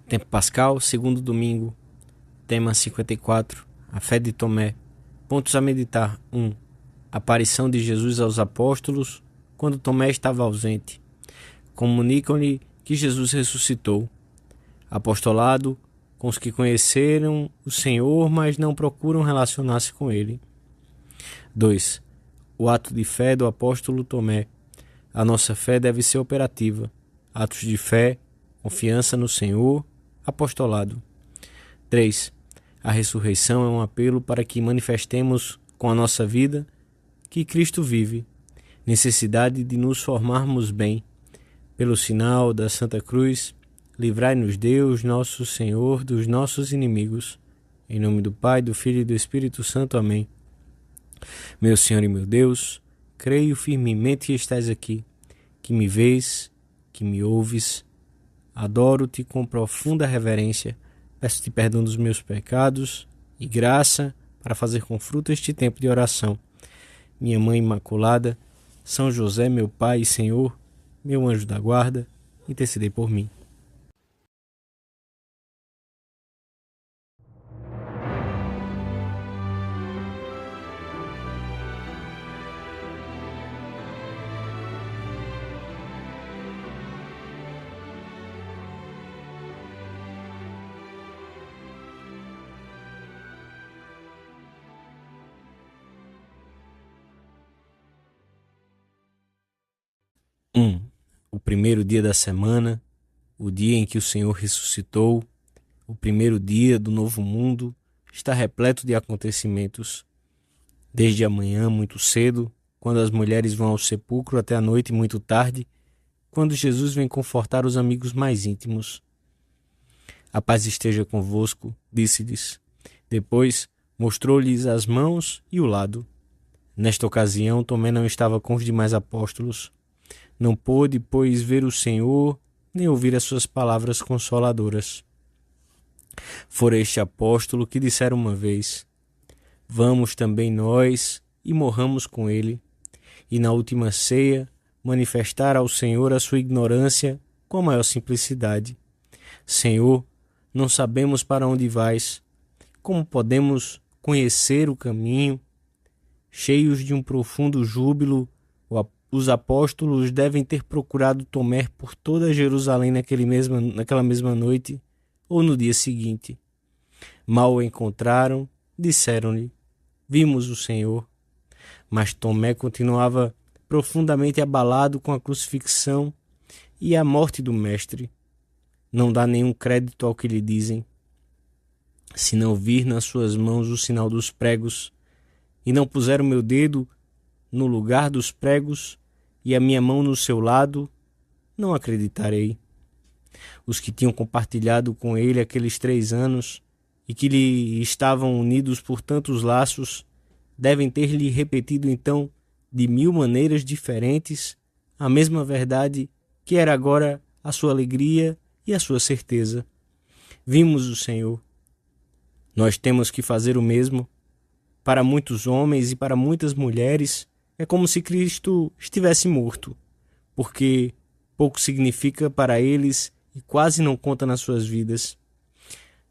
Tempo Pascal, segundo domingo, tema 54, a fé de Tomé. Pontos a meditar. 1. Aparição de Jesus aos apóstolos quando Tomé estava ausente. Comunicam-lhe que Jesus ressuscitou. Apostolado com os que conheceram o Senhor, mas não procuram relacionar-se com ele. 2. O ato de fé do apóstolo Tomé. A nossa fé deve ser operativa. Atos de fé, confiança no Senhor, apostolado. 3. A ressurreição é um apelo para que manifestemos com a nossa vida que Cristo vive. Necessidade de nos formarmos bem. Pelo sinal da Santa Cruz, livrai-nos Deus, nosso Senhor, dos nossos inimigos. Em nome do Pai, do Filho e do Espírito Santo. Amém. Meu Senhor e meu Deus, creio firmemente que estás aqui, que me vês, que me ouves. Adoro-te com profunda reverência. Peço-te perdão dos meus pecados e graça para fazer com fruto este tempo de oração. Minha Mãe Imaculada, São José, meu Pai e Senhor, meu anjo da guarda, intercedei por mim. O primeiro dia da semana, o dia em que o Senhor ressuscitou, o primeiro dia do novo mundo, está repleto de acontecimentos. Desde amanhã, muito cedo, quando as mulheres vão ao sepulcro, até a noite, muito tarde, quando Jesus vem confortar os amigos mais íntimos. A paz esteja convosco, disse-lhes. Depois, mostrou-lhes as mãos e o lado. Nesta ocasião, Tomé não estava com os demais apóstolos. Não pôde, pois, ver o Senhor, nem ouvir as suas palavras consoladoras. Fora este apóstolo que dissera uma vez: vamos também nós e morramos com ele. E na última ceia, manifestar ao Senhor a sua ignorância com a maior simplicidade. Senhor, não sabemos para onde vais. Como podemos conhecer o caminho? Cheios de um profundo júbilo, os apóstolos devem ter procurado Tomé por toda Jerusalém naquela mesma noite ou no dia seguinte. Mal o encontraram, disseram-lhe: vimos o Senhor. Mas Tomé continuava profundamente abalado com a crucifixão e a morte do Mestre. Não dá nenhum crédito ao que lhe dizem. Se não vir nas suas mãos o sinal dos pregos, e não puser o meu dedo no lugar dos pregos e a minha mão no seu lado, não acreditarei. Os que tinham compartilhado com ele aqueles 3 anos e que lhe estavam unidos por tantos laços, devem ter-lhe repetido então, de 1000 maneiras diferentes, a mesma verdade que era agora a sua alegria e a sua certeza. Vimos o Senhor. Nós temos que fazer o mesmo. Para muitos homens e para muitas mulheres, é como se Cristo estivesse morto, porque pouco significa para eles e quase não conta nas suas vidas.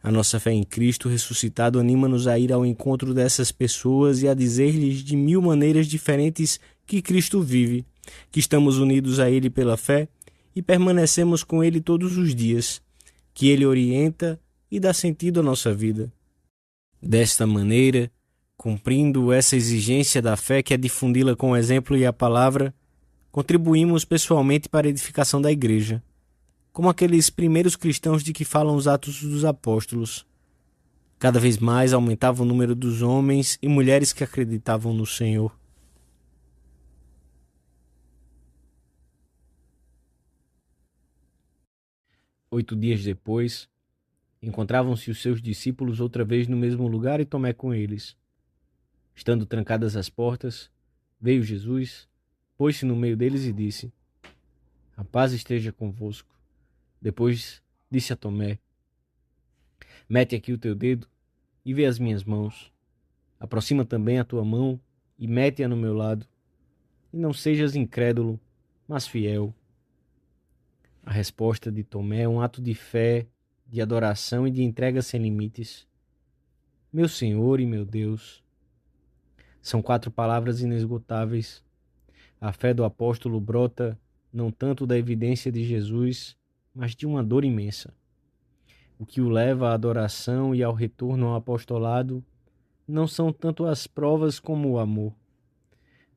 A nossa fé em Cristo ressuscitado anima-nos a ir ao encontro dessas pessoas e a dizer-lhes de 1000 maneiras diferentes que Cristo vive, que estamos unidos a Ele pela fé e permanecemos com Ele todos os dias, que Ele orienta e dá sentido à nossa vida. Desta maneira, cumprindo essa exigência da fé, que é difundi-la com o exemplo e a palavra, contribuímos pessoalmente para a edificação da Igreja, como aqueles primeiros cristãos de que falam os Atos dos Apóstolos. Cada vez mais aumentava o número dos homens e mulheres que acreditavam no Senhor. Oito dias depois, encontravam-se os seus discípulos outra vez no mesmo lugar e Tomé com eles. Estando trancadas as portas, veio Jesus, pôs-se no meio deles e disse: a paz esteja convosco. Depois disse a Tomé: mete aqui o teu dedo e vê as minhas mãos. Aproxima também a tua mão e mete-a no meu lado. E não sejas incrédulo, mas fiel. A resposta de Tomé é um ato de fé de adoração e de entrega sem limites. Meu Senhor e meu Deus. São 4 palavras inesgotáveis. A fé do apóstolo brota não tanto da evidência de Jesus, mas de uma dor imensa. O que o leva à adoração e ao retorno ao apostolado não são tanto as provas como o amor.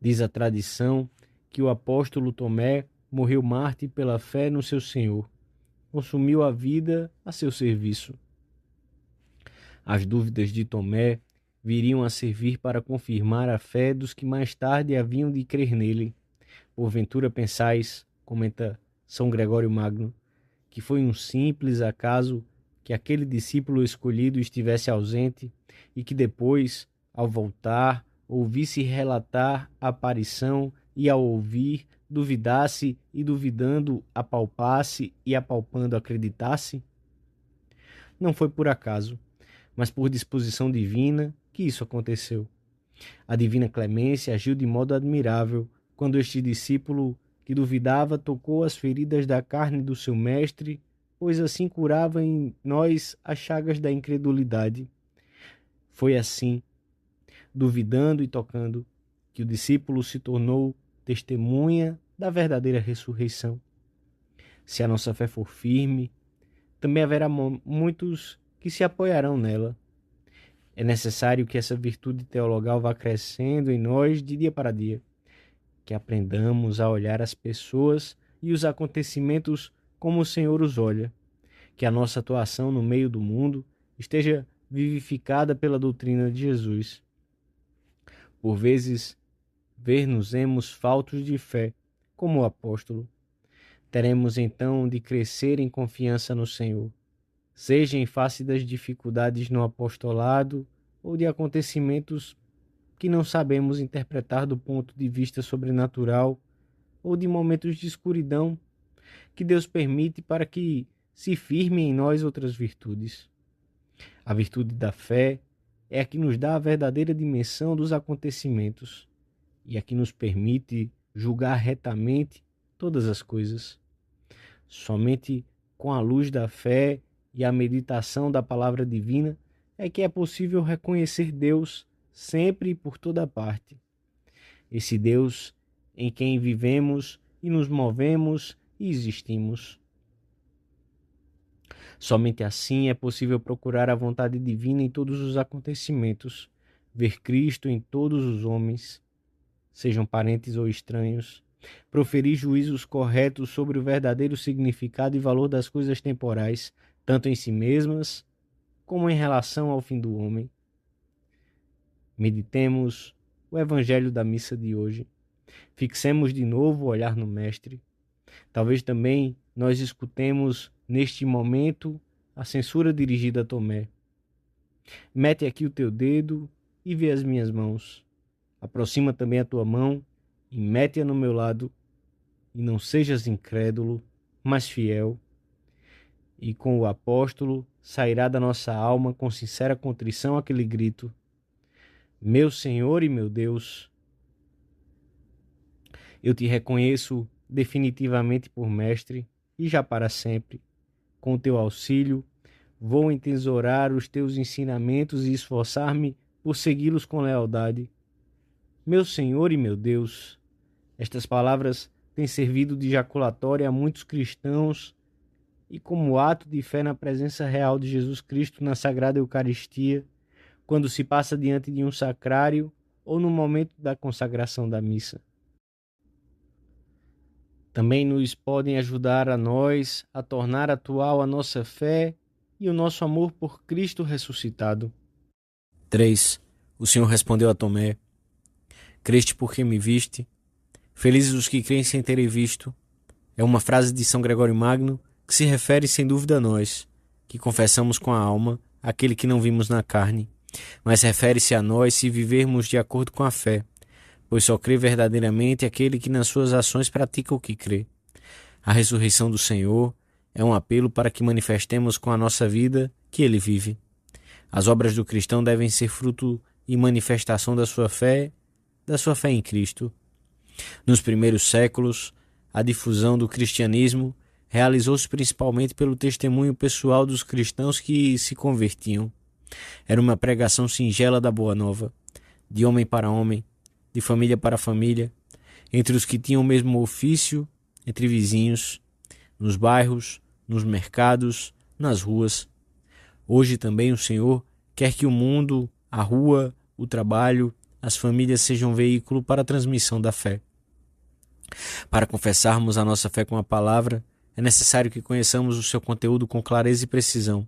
Diz a tradição que o apóstolo Tomé morreu mártir pela fé no seu Senhor, consumiu a vida a seu serviço. As dúvidas de Tomé viriam a servir para confirmar a fé dos que mais tarde haviam de crer nele. Porventura pensais, comenta São Gregório Magno, que foi um simples acaso que aquele discípulo escolhido estivesse ausente e que depois, ao voltar, ouvisse relatar a aparição e ao ouvir, duvidasse e duvidando apalpasse e apalpando acreditasse? Não foi por acaso, mas por disposição divina que isso aconteceu. A divina clemência agiu de modo admirável quando este discípulo que duvidava tocou as feridas da carne do seu mestre, pois assim curava em nós as chagas da incredulidade. Foi assim, duvidando e tocando, que o discípulo se tornou testemunha da verdadeira ressurreição. Se a nossa fé for firme, também haverá muitos que se apoiarão nela. É necessário que essa virtude teologal vá crescendo em nós de dia para dia, que aprendamos a olhar as pessoas e os acontecimentos como o Senhor os olha, que a nossa atuação no meio do mundo esteja vivificada pela doutrina de Jesus. Por vezes, ver-nos-emos faltos de fé, como o apóstolo. Teremos então de crescer em confiança no Senhor, seja em face das dificuldades no apostolado ou de acontecimentos que não sabemos interpretar do ponto de vista sobrenatural ou de momentos de escuridão que Deus permite para que se firmem em nós outras virtudes. A virtude da fé é a que nos dá a verdadeira dimensão dos acontecimentos e a que nos permite julgar retamente todas as coisas. Somente com a luz da fé e a meditação da palavra divina é que é possível reconhecer Deus sempre e por toda parte. Esse Deus em quem vivemos e nos movemos e existimos. Somente assim é possível procurar a vontade divina em todos os acontecimentos, ver Cristo em todos os homens, sejam parentes ou estranhos, proferir juízos corretos sobre o verdadeiro significado e valor das coisas temporais, tanto em si mesmas como em relação ao fim do homem. Meditemos o Evangelho da missa de hoje. Fixemos de novo o olhar no Mestre. Talvez também nós escutemos neste momento a censura dirigida a Tomé. Mete aqui o teu dedo e vê as minhas mãos. Aproxima também a tua mão e mete-a no meu lado. E não sejas incrédulo, mas fiel. E com o apóstolo sairá da nossa alma com sincera contrição aquele grito: meu Senhor e meu Deus, eu te reconheço definitivamente por mestre e já para sempre. Com teu auxílio, vou entesourar os teus ensinamentos e esforçar-me por segui-los com lealdade. Meu Senhor e meu Deus, estas palavras têm servido de jaculatória a muitos cristãos e como ato de fé na presença real de Jesus Cristo na Sagrada Eucaristia, quando se passa diante de um sacrário ou no momento da consagração da missa. Também nos podem ajudar a nós a tornar atual a nossa fé e o nosso amor por Cristo ressuscitado. 3. O Senhor respondeu a Tomé: creste porque me viste? Felizes os que creem sem terem visto. É uma frase de São Gregório Magno que se refere sem dúvida a nós, que confessamos com a alma aquele que não vimos na carne, mas refere-se a nós se vivermos de acordo com a fé, pois só crê verdadeiramente aquele que nas suas ações pratica o que crê. A ressurreição do Senhor é um apelo para que manifestemos com a nossa vida que ele vive. As obras do cristão devem ser fruto e manifestação da sua fé em Cristo. Nos primeiros séculos, a difusão do cristianismo realizou-se principalmente pelo testemunho pessoal dos cristãos que se convertiam. Era uma pregação singela da Boa Nova, de homem para homem, de família para família, entre os que tinham o mesmo ofício, entre vizinhos, nos bairros, nos mercados, nas ruas. Hoje também o Senhor quer que o mundo, a rua, o trabalho, as famílias sejam veículo para a transmissão da fé. Para confessarmos a nossa fé com a palavra, é necessário que conheçamos o seu conteúdo com clareza e precisão.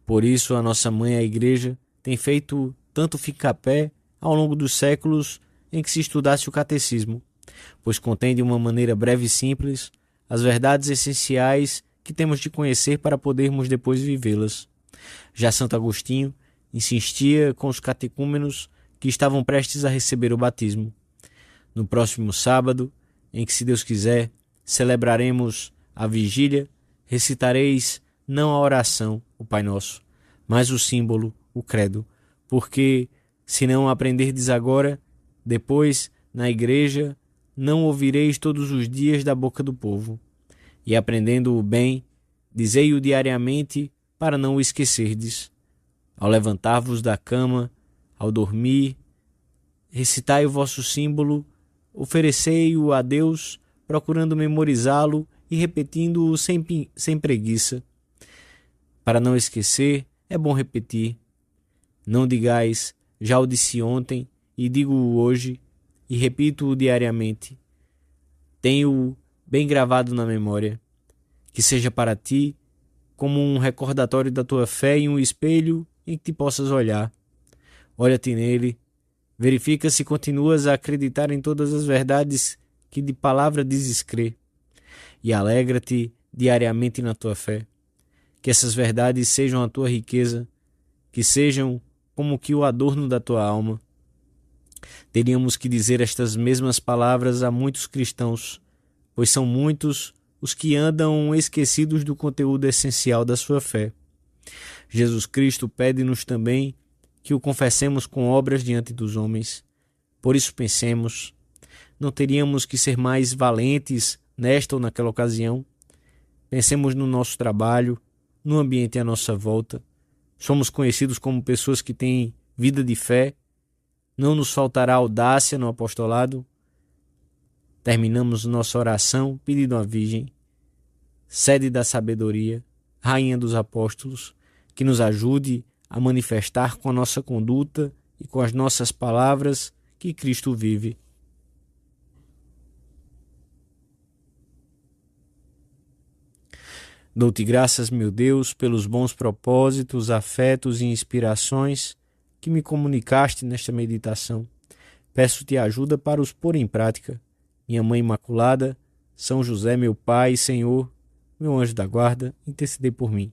Por isso, a nossa mãe, a Igreja, tem feito tanto fica-pé ao longo dos séculos em que se estudasse o catecismo, pois contém de uma maneira breve e simples as verdades essenciais que temos de conhecer para podermos depois vivê-las. Já Santo Agostinho insistia com os catecúmenos que estavam prestes a receber o batismo. No próximo sábado, em que, se Deus quiser, celebraremos a vigília, recitareis não a oração, o Pai Nosso, mas o símbolo, o credo, porque, se não aprenderdes agora, depois, na igreja, não ouvireis todos os dias da boca do povo. E aprendendo-o bem, dizei-o diariamente para não o esquecerdes. Ao levantar-vos da cama, ao dormir, recitai o vosso símbolo, oferecei-o a Deus, procurando memorizá-lo e repetindo-o sem preguiça. Para não esquecer, é bom repetir. Não digais, já o disse ontem, e digo-o hoje, e repito-o diariamente. Tenho-o bem gravado na memória. Que seja para ti como um recordatório da tua fé e um espelho em que te possas olhar. Olha-te nele, verifica se continuas a acreditar em todas as verdades que de palavra dizes crer, e alegra-te diariamente na tua fé. Que essas verdades sejam a tua riqueza, que sejam como que o adorno da tua alma. Teríamos que dizer estas mesmas palavras a muitos cristãos, pois são muitos os que andam esquecidos do conteúdo essencial da sua fé. Jesus Cristo pede-nos também que o confessemos com obras diante dos homens. Por isso pensemos, não teríamos que ser mais valentes nesta ou naquela ocasião? Pensemos no nosso trabalho, no ambiente à nossa volta. Somos conhecidos como pessoas que têm vida de fé. Não nos faltará audácia no apostolado. Terminamos nossa oração pedindo à Virgem, sede da sabedoria, rainha dos apóstolos, que nos ajude a manifestar com a nossa conduta e com as nossas palavras que Cristo vive. Dou-te graças, meu Deus, pelos bons propósitos, afetos e inspirações que me comunicaste nesta meditação. Peço-te ajuda para os pôr em prática. Minha Mãe Imaculada, São José, meu Pai e Senhor, meu anjo da guarda, intercedei por mim.